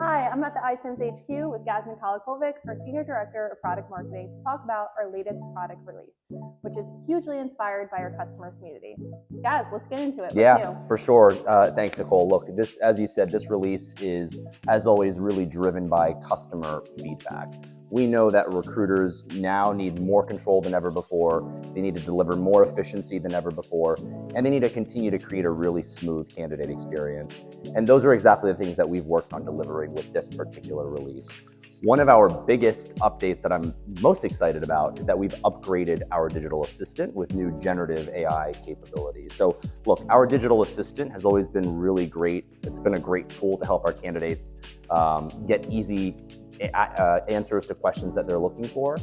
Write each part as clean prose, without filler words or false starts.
Hi, I'm at the iCIMS HQ with Gazmend Kalicovic, our Senior Director of Product Marketing, to talk about our latest product release, which is hugely inspired by our customer community. Gaz, let's get into it. What's Yeah, new? for sure. Thanks, Nicole. Look, this, as you said, this release is, as always, really driven by customer feedback. We know that recruiters now need more control than ever before. They need to deliver more efficiency than ever before, and they need to continue to create a really smooth candidate experience. And those are exactly the things that we've worked on delivering with this particular release. One of our biggest updates that I'm most excited about is that we've upgraded our digital assistant with new generative AI capabilities. So look, our digital assistant has always been really great. It's been a great tool to help our candidates get easy answers to questions that they're looking for.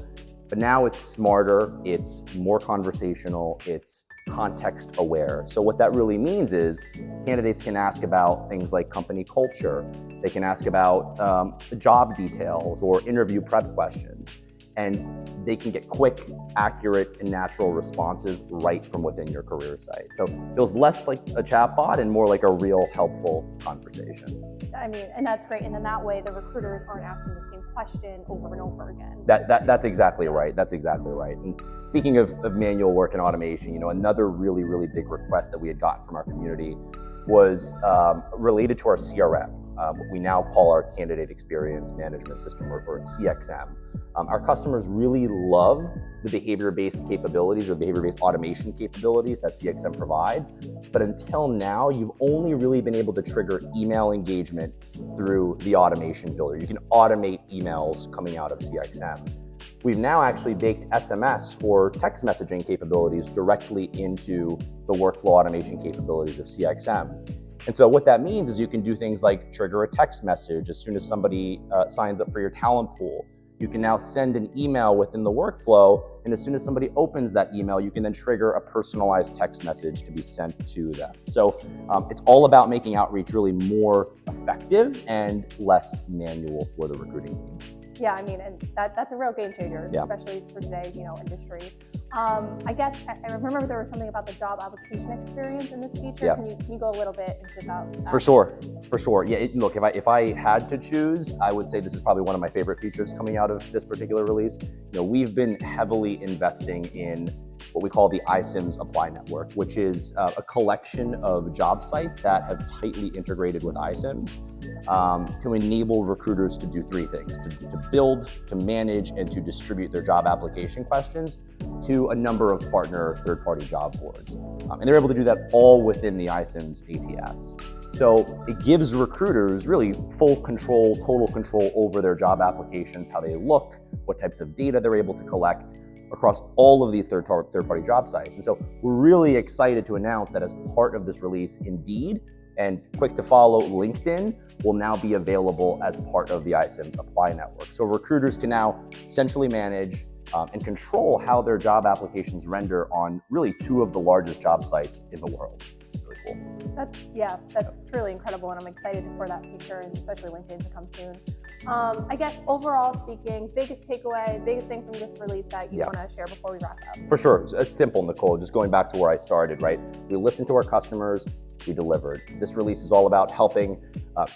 But now it's smarter, it's more conversational, it's context aware. So what that really means is candidates can ask about things like company culture. They can ask about job details or interview prep questions. And they can get quick, accurate, and natural responses right from within your career site. So it feels less like a chatbot and more like a real helpful conversation. I mean, and that's great. And in that way, the recruiters aren't asking the same question over and over again. That's exactly right. That's exactly right. And speaking of manual work and automation, another really, really big request that we had gotten from our community was related to our CRM, what we now call our Candidate Experience Management System, or CXM. Our customers really love the behavior-based capabilities or behavior-based automation capabilities that CXM provides. But until now, you've only really been able to trigger email engagement through the automation builder. You can automate emails coming out of CXM. We've now actually baked SMS or text messaging capabilities directly into the workflow automation capabilities of CXM. And so what that means is you can do things like trigger a text message as soon as somebody signs up for your talent pool. You can now send an email within the workflow, and as soon as somebody opens that email, you can then trigger a personalized text message to be sent to them. So it's all about making outreach really more effective and less manual for the recruiting team. Yeah, I mean, and that's a real game changer, especially for today's industry. I guess I remember there was something about the job application experience in this feature. Yeah. Can you go a little bit into about that? For sure. Yeah, look, if I had to choose, I would say this is probably one of my favorite features coming out of this particular release. We've been heavily investing in what we call the iCIMS Apply Network, which is a collection of job sites that have tightly integrated with iCIMS to enable recruiters to do three things: to build, to manage, and to distribute their job application questions to a number of partner third-party job boards. And they're able to do that all within the iCIMS ATS. So it gives recruiters really full control, total control over their job applications, how they look, what types of data they're able to collect across all of these third-party job sites. And so we're really excited to announce that as part of this release, Indeed and quick to follow LinkedIn will now be available as part of the iCIMS Apply Network. So recruiters can now centrally manage and control how their job applications render on really two of the largest job sites in the world. It's really cool. That's truly incredible, and I'm excited for that feature, and especially LinkedIn to come soon. I guess overall speaking, biggest takeaway, biggest thing from this release that you want to share before we wrap up? For sure. It's simple, Nicole. Just going back to where I started, right? We listened to our customers, we delivered. This release is all about helping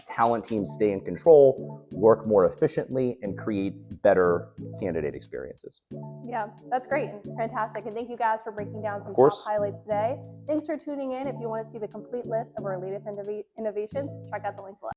talent teams stay in control, work more efficiently, and create better candidate experiences. Yeah, that's great and fantastic. And thank you guys for breaking down some top highlights today. Thanks for tuning in. If you want to see the complete list of our latest innovations, check out the link below.